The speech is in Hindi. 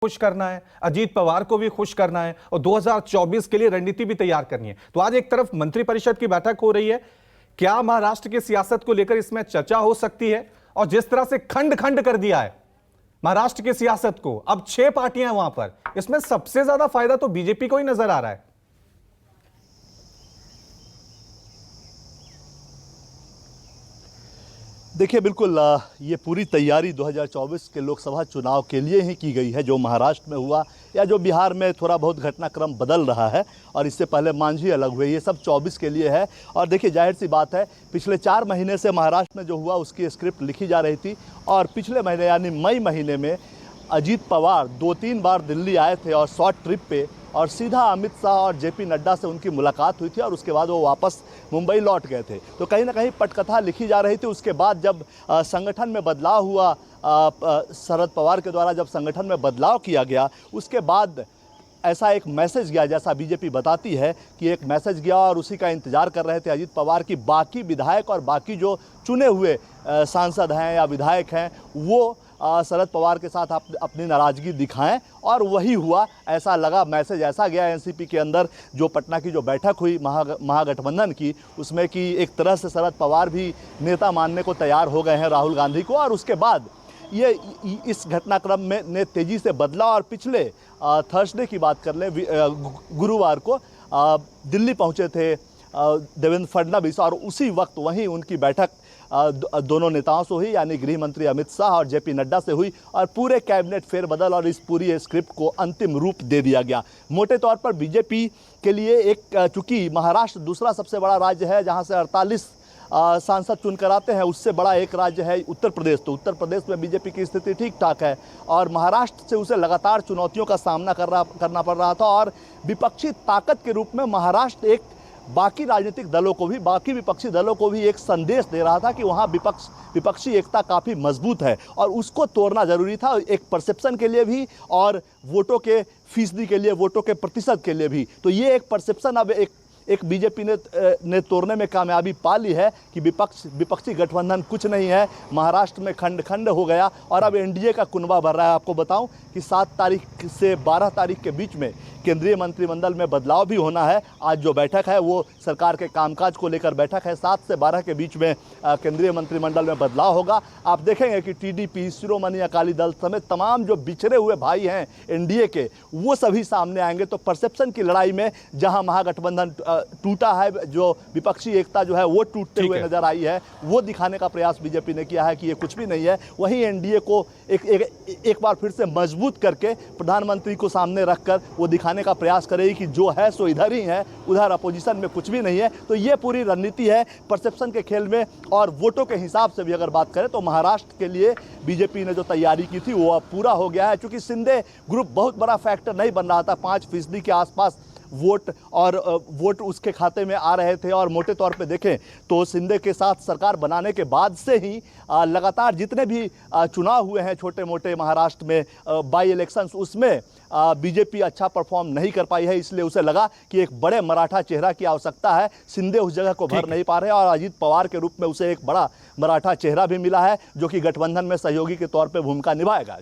खुश करना है, अजीत पवार को भी खुश करना है और 2024 के लिए रणनीति भी तैयार करनी है। तो आज एक तरफ मंत्रिपरिषद की बैठक हो रही है, क्या महाराष्ट्र की सियासत को लेकर इसमें चर्चा हो सकती है? और जिस तरह से खंड खंड कर दिया है महाराष्ट्र की सियासत को, अब 6 पार्टियां वहां पर, इसमें सबसे ज्यादा फायदा तो बीजेपी को ही नजर आ रहा है। देखिए, बिल्कुल ये पूरी तैयारी 2024 के लोकसभा चुनाव के लिए ही की गई है। जो महाराष्ट्र में हुआ या जो बिहार में थोड़ा बहुत घटनाक्रम बदल रहा है और इससे पहले मांझी अलग हुए, ये सब 24 के लिए है। और देखिए, जाहिर सी बात है, पिछले 4 महीने से महाराष्ट्र में जो हुआ उसकी स्क्रिप्ट लिखी जा रही थी। और पिछले महीने यानी मई महीने में अजीत पवार 2-3 बार दिल्ली आए थे और शॉर्ट ट्रिप पे, और सीधा अमित शाह और जेपी नड्डा से उनकी मुलाकात हुई थी और उसके बाद वो वापस मुंबई लौट गए थे। तो कहीं ना कहीं पटकथा लिखी जा रही थी। उसके बाद जब संगठन में बदलाव हुआ, शरद पवार के द्वारा जब संगठन में बदलाव किया गया, उसके बाद ऐसा एक मैसेज गया, जैसा बीजेपी बताती है कि एक मैसेज गया और उसी का इंतजार कर रहे थे अजीत पवार की बाकी विधायक और बाकी जो चुने हुए सांसद हैं या विधायक हैं वो शरद पवार के साथ अपनी नाराज़गी दिखाएं। और वही हुआ, ऐसा लगा, मैसेज ऐसा गया एनसीपी के अंदर। जो पटना की जो बैठक हुई महागठबंधन की, उसमें कि एक तरह से शरद पवार भी नेता मानने को तैयार हो गए हैं राहुल गांधी को। और उसके बाद ये इस घटनाक्रम में ने तेज़ी से बदला और पिछले थर्सडे की बात कर लें, गुरुवार को दिल्ली पहुंचे थे देवेंद्र फडणवीस, और उसी वक्त वहीं उनकी बैठक दोनों नेताओं से हुई, यानी गृह मंत्री अमित शाह और जेपी नड्डा से हुई। और पूरे कैबिनेट फेरबदल और इस पूरी स्क्रिप्ट को अंतिम रूप दे दिया गया। मोटे तौर पर बीजेपी के लिए एक, चूंकि महाराष्ट्र दूसरा सबसे बड़ा राज्य है जहां से 48 सांसद चुनकर आते हैं, उससे बड़ा एक राज्य है उत्तर प्रदेश। तो उत्तर प्रदेश में बीजेपी की स्थिति ठीक ठाक है और महाराष्ट्र से उसे लगातार चुनौतियों का सामना करना पड़ रहा था। और विपक्षी ताकत के रूप में महाराष्ट्र एक बाकी राजनीतिक दलों को भी, बाकी विपक्षी दलों को भी एक संदेश दे रहा था कि वहाँ विपक्षी एकता काफ़ी मजबूत है और उसको तोड़ना ज़रूरी था, एक परसेप्शन के लिए भी और वोटों के फीसदी के लिए, वोटों के प्रतिशत के लिए भी। तो ये एक परसेप्शन अब एक बीजेपी ने तोड़ने में कामयाबी पा ली है कि विपक्षी गठबंधन कुछ नहीं है। महाराष्ट्र में खंड खंड हो गया और अब एनडीए का कुनबा भर रहा है। आपको बताऊं कि 7 तारीख से 12 तारीख के बीच में केंद्रीय मंत्रिमंडल में बदलाव भी होना है। आज जो बैठक है वो सरकार के कामकाज को लेकर बैठक है। 7 से 12 के बीच में केंद्रीय मंत्रिमंडल में बदलाव होगा। आप देखेंगे कि टीडीपी, शिरोमणि अकाली दल समेत तमाम जो बिछड़े हुए भाई हैं एनडीए के, वो सभी सामने आएंगे। तो परसेप्शन की लड़ाई में जहां महागठबंधन टूटा है, जो विपक्षी एकता जो है वो टूटते हुए नजर आई है, वो दिखाने का प्रयास बीजेपी ने किया है कि ये कुछ भी नहीं है। वहीं एनडीए को एक बार फिर से मजबूत करके प्रधानमंत्री को सामने रखकर वो दिखाने का प्रयास करेगी कि जो है सो इधर ही है, उधर अपोजिशन में कुछ भी नहीं है। तो ये पूरी रणनीति है परसेप्शन के खेल में। और वोटों के हिसाब से भी अगर बात करें तो महाराष्ट्र के लिए बीजेपी ने जो तैयारी की थी वो अब पूरा हो गया है। चूंकि शिंदे ग्रुप बहुत बड़ा फैक्टर नहीं बन रहा था, 5% के आसपास वोट उसके खाते में आ रहे थे। और मोटे तौर पे देखें तो शिंदे के साथ सरकार बनाने के बाद से ही लगातार जितने भी चुनाव हुए हैं छोटे मोटे महाराष्ट्र में, बाई इलेक्शंस, उसमें बीजेपी अच्छा परफॉर्म नहीं कर पाई है। इसलिए उसे लगा कि एक बड़े मराठा चेहरा की आवश्यकता है। शिंदे उस जगह को भर नहीं पा रहे और अजीत पवार के रूप में उसे एक बड़ा मराठा चेहरा भी मिला है जो कि गठबंधन में सहयोगी के तौर पर भूमिका निभाएगा।